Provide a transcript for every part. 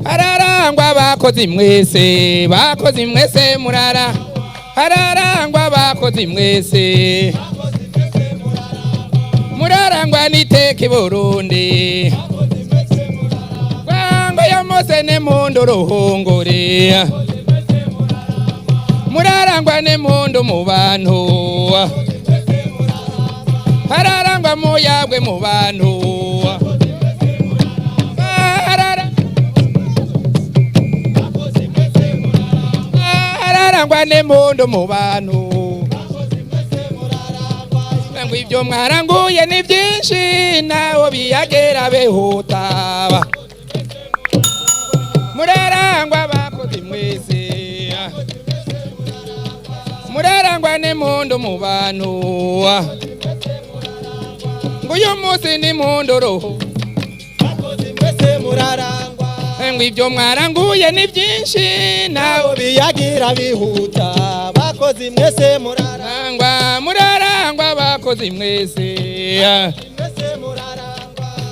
hararangwa bakozi mwese murara hararangwa bakozi mwese murarangwa niteke Burundi Rwango ya Mose ne mundu ruhongore murarangwa ne mundu mu bantu hararangwa muyabwe mu bantu hararangwa ne mundu mu bantu ngo ibyo mwaranguye ni byinshi nawo biyagera behutaba murarangwa bakozi mwese murarangwa ne mundu mu bantu ngo uyu munsi ni mundu roho bakozi mwese murarangwa ngo ibyo mwaranguye ni byinshi nawo biyagira bihuta bakozi mwese murarangwa murarangwa bakozi mwese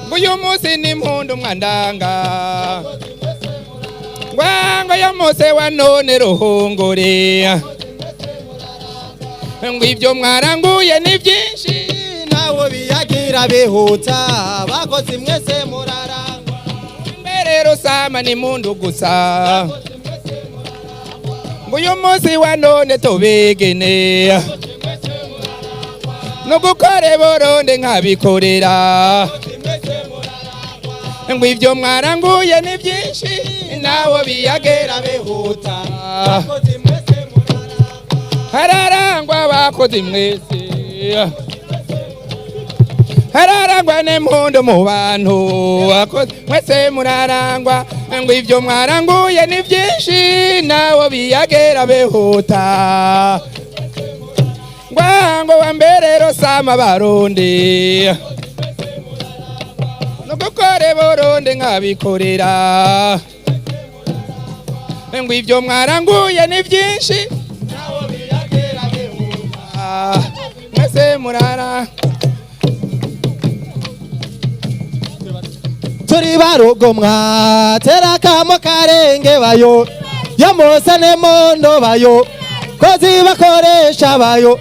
ngo uyu munsi ni mundu mwandanga ngo ya Mose wa none ruhongore ngo ibyo mwaranguye ni byinshi nawo biyagira bihuta bakozi mwese murarangwa mbere rusama ni mundu gusa ngo uyu munsi wa none tubigene no gukore Burundi nkabikorera ngo ibyo mwaranguye ni byinshi nawo biyagera bihuta hararangwa bakozi mwese hararangwa ne mundu mu bantu mwese murarangwa ngo ibyo mwaranguye ni byinshi nawo biyagera bihuta ngo wamberero sama Barundi no gukore Burundi nkabikorera ngo ibyo mwaranguye ni byinshi nawo biyagera bihuta mwese murara turi barugomwa terakamo karenge bayo ya Mose ne mondo bayo kozi bakoresha bayo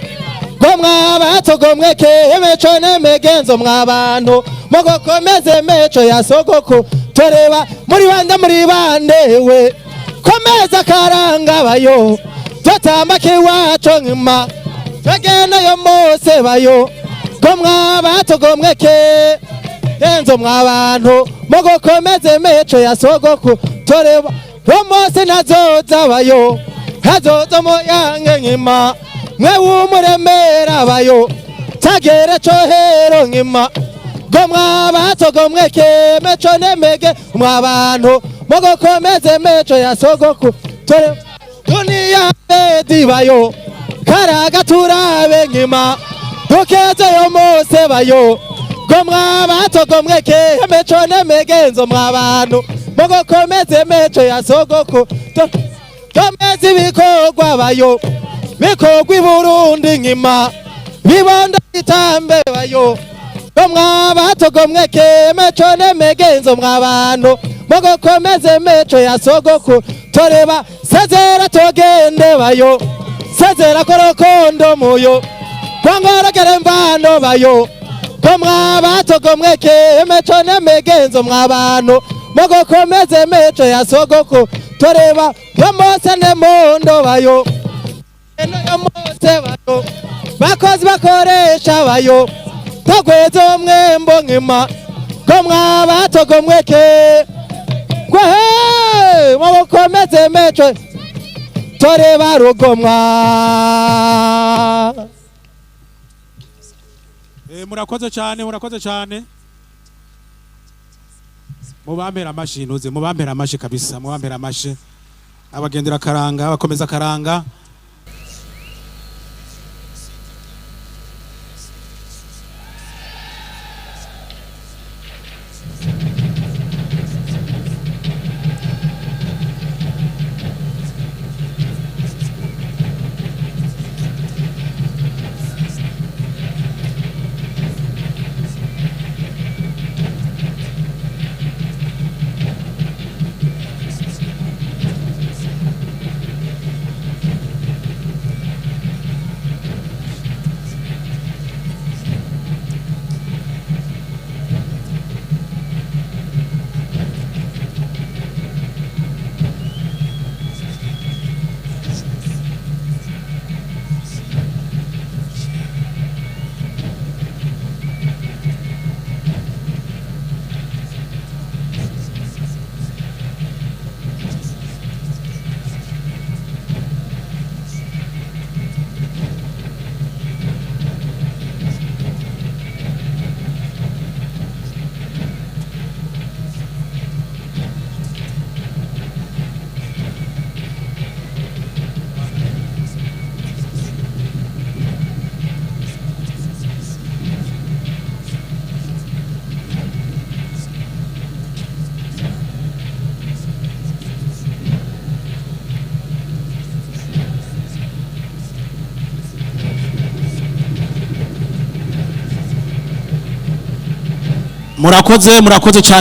gomwa batogomwe kemeco nemegenzo mwabantu mugokomeze meco ya sogoko toreba muri bande we komeza karanga bayo totamba kiwaco nkima twegena yo Mose bayo gomwa batogomwe enzo mwabantu mugokomeze meco ya sogoko toreba yo Mose nazoza bayo hazoza moyange nkima mwe wumuremera bayo tagere cohero nkima gomwa batogomwe meco nemege mwabantu mugokomeze meco ya sogoko toreba dunia bedi bayo karaga turabe nkima dukeze yo Mose bayo gomwa batogomwe meco nemegenzo mwabantu mugokomeze meco ya sogoko tomezi bikorwa bayo bikorwa I Burundi nkima bibonda itambe bayo gomwa batogomwe meco nemegenzo mwabantu mugokomeze meco ya sogoko toreba sezera togende bayo sezera korokondo muyo kwangoragere mbano bayo gomwa batogomwe meco nemegenzo mwabantu mugokomeze meco ya sogoko toreba yo Mose ne mondo bayo eno yo Mose bayo bakozi bakoresha bayo tagwezo mwembo nkima gomwa batogomwe gwe mugokomeze meco toreba rugomwa murakoze cyane mubambera amashi nuze mubambera amashi kabisa mubambera amashi abagendera karanga abakomeza karanga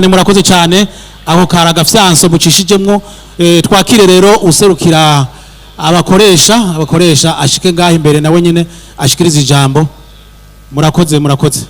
murakoze cyane aho karagafyanso mucishijemwo twakire rero userukira abakoresha ashike ngaho imbere nawe nyine ashikiriza ijambo murakoze